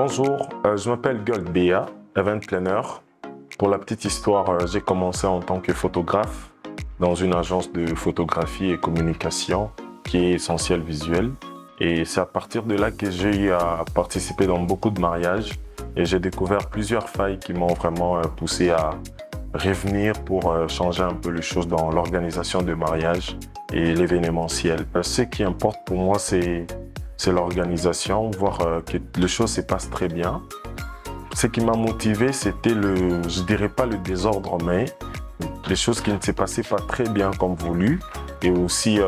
Bonjour, je m'appelle Gold Bea, event planner. Pour la petite histoire, j'ai commencé en tant que photographe dans une agence de photographie et communication qui est Essentiel Visuel. Et c'est à partir de là que j'ai eu à participer dans beaucoup de mariages et j'ai découvert plusieurs failles qui m'ont vraiment poussé à revenir pour changer un peu les choses dans l'organisation de mariage et l'événementiel. Ce qui importe pour moi, c'est l'organisation, voir que les choses se passent très bien. Ce qui m'a motivé, c'était je dirais pas le désordre, mais les choses qui ne se passaient pas très bien comme voulu. Et aussi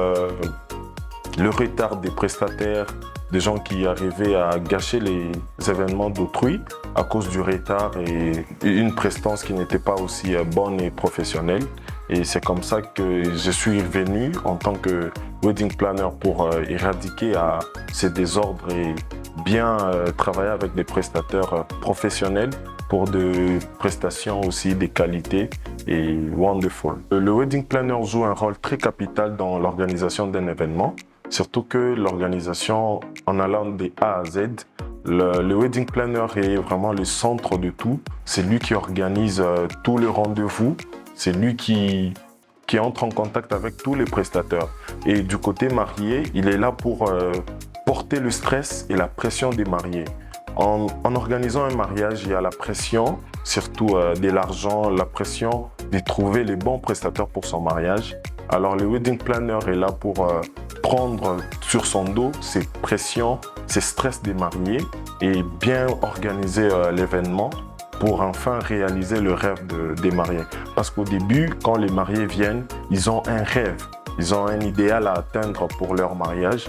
le retard des prestataires, des gens qui arrivaient à gâcher les événements d'autrui à cause du retard et une prestance qui n'était pas aussi bonne et professionnelle. Et c'est comme ça que je suis venu en tant que wedding planner pour éradiquer ces désordres et bien travailler avec des prestataires professionnels pour des prestations aussi de qualité et wonderful. Le wedding planner joue un rôle très capital dans l'organisation d'un événement, surtout que l'organisation, en allant de A à Z, le wedding planner est vraiment le centre de tout. C'est lui qui organise tous les rendez-vous. C'est lui qui entre en contact avec tous les prestataires. Et du côté marié, il est là pour porter le stress et la pression des mariés. En organisant un mariage, il y a la pression, surtout de l'argent, la pression de trouver les bons prestataires pour son mariage. Alors le wedding planner est là pour prendre sur son dos ces pressions, ces stress des mariés et bien organiser l'événement pour enfin réaliser le rêve des mariés. Parce qu'au début, quand les mariés viennent, ils ont un rêve, ils ont un idéal à atteindre pour leur mariage.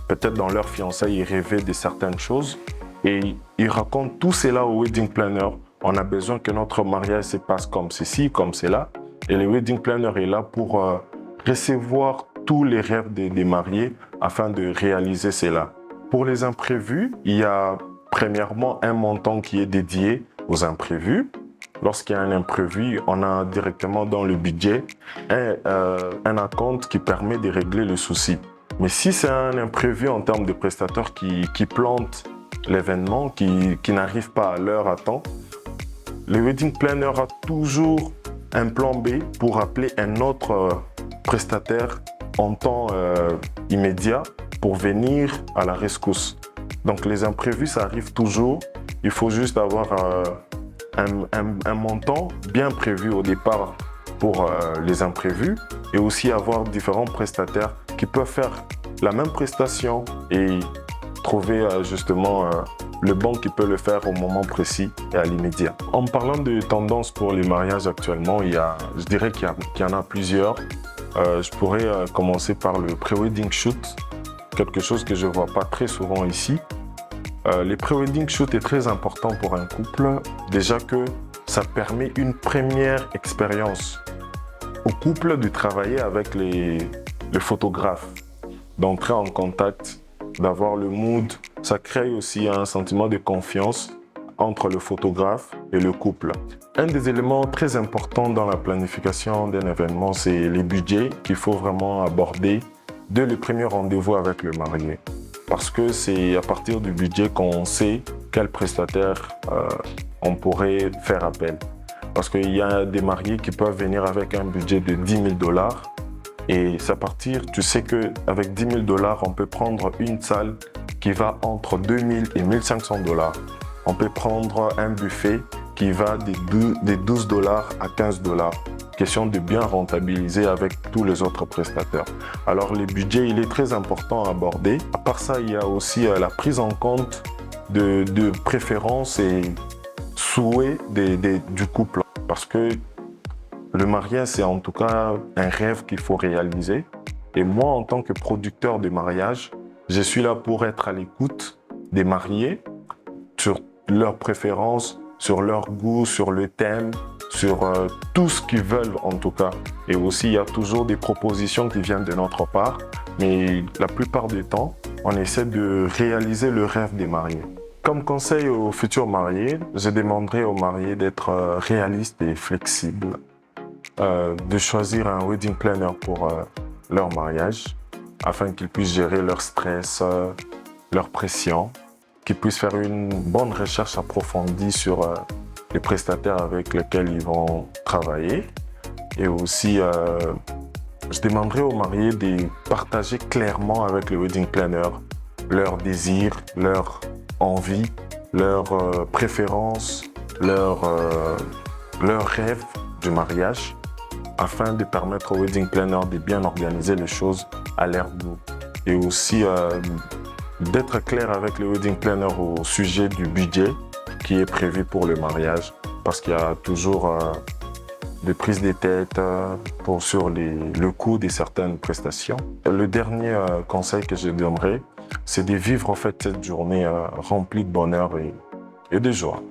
Peut-être dans leur fiançailles, ils rêvaient de certaines choses et ils racontent tout cela au wedding planner. On a besoin que notre mariage se passe comme ceci, comme cela. Et le wedding planner est là pour recevoir tous les rêves des mariés afin de réaliser cela. Pour les imprévus, il y a premièrement un montant qui est dédié aux imprévus. Lorsqu'il y a un imprévu, on a directement dans le budget un acompte qui permet de régler le souci. Mais si c'est un imprévu en termes de prestataires qui plante l'événement, qui n'arrive pas à l'heure à temps, le wedding planner a toujours un plan B pour appeler un autre prestataire en temps immédiat pour venir à la rescousse. Donc les imprévus, ça arrive toujours. Il faut juste avoir un montant bien prévu au départ pour les imprévus et aussi avoir différents prestataires qui peuvent faire la même prestation et trouver justement le bon qui peut le faire au moment précis et à l'immédiat. En parlant de tendances pour les mariages actuellement, je dirais qu'il y en a plusieurs. Je pourrais commencer par le pre-wedding shoot, quelque chose que je ne vois pas très souvent ici. Les pre-wedding shoot est très important pour un couple, déjà que ça permet une première expérience au couple de travailler avec les photographes, d'entrer en contact, d'avoir le mood. Ça crée aussi un sentiment de confiance entre le photographe et le couple. Un des éléments très importants dans la planification d'un événement, c'est les budgets qu'il faut vraiment aborder dès le premier rendez-vous avec le marié. Parce que c'est à partir du budget qu'on sait quel prestataire on pourrait faire appel. Parce qu'il y a des mariés qui peuvent venir avec un budget de 10 000 $. Et c'est à partir, tu sais qu'avec 10 000 $, on peut prendre une salle qui va entre 2 000 et 1 500 $. On peut prendre un buffet qui va des 12 $ à 15 $. Question de bien rentabiliser avec tous les autres prestataires. Alors le budget, il est très important à aborder. À part ça, il y a aussi la prise en compte de préférences et souhaits du couple. Parce que le mariage, c'est en tout cas un rêve qu'il faut réaliser. Et moi, en tant que producteur de mariage, je suis là pour être à l'écoute des mariés sur leurs préférences, sur leur goût, sur le thème, sur tout ce qu'ils veulent en tout cas. Et aussi, il y a toujours des propositions qui viennent de notre part. Mais la plupart du temps, on essaie de réaliser le rêve des mariés. Comme conseil aux futurs mariés, je demanderai aux mariés d'être réalistes et flexibles, de choisir un wedding planner pour leur mariage afin qu'ils puissent gérer leur stress, leur pression qu'ils puissent faire une bonne recherche approfondie sur les prestataires avec lesquels ils vont travailler. Et aussi, je demanderai aux mariés de partager clairement avec le wedding planner leurs désirs, leurs envies, leurs préférences, leurs rêves du mariage, afin de permettre au wedding planner de bien organiser les choses à leur goût. Et aussi d'être clair avec le wedding planner au sujet du budget qui est prévu pour le mariage, parce qu'il y a toujours des prises de tête sur le coût de certaines prestations. Le dernier conseil que je donnerai, c'est de vivre en fait cette journée remplie de bonheur et de joie.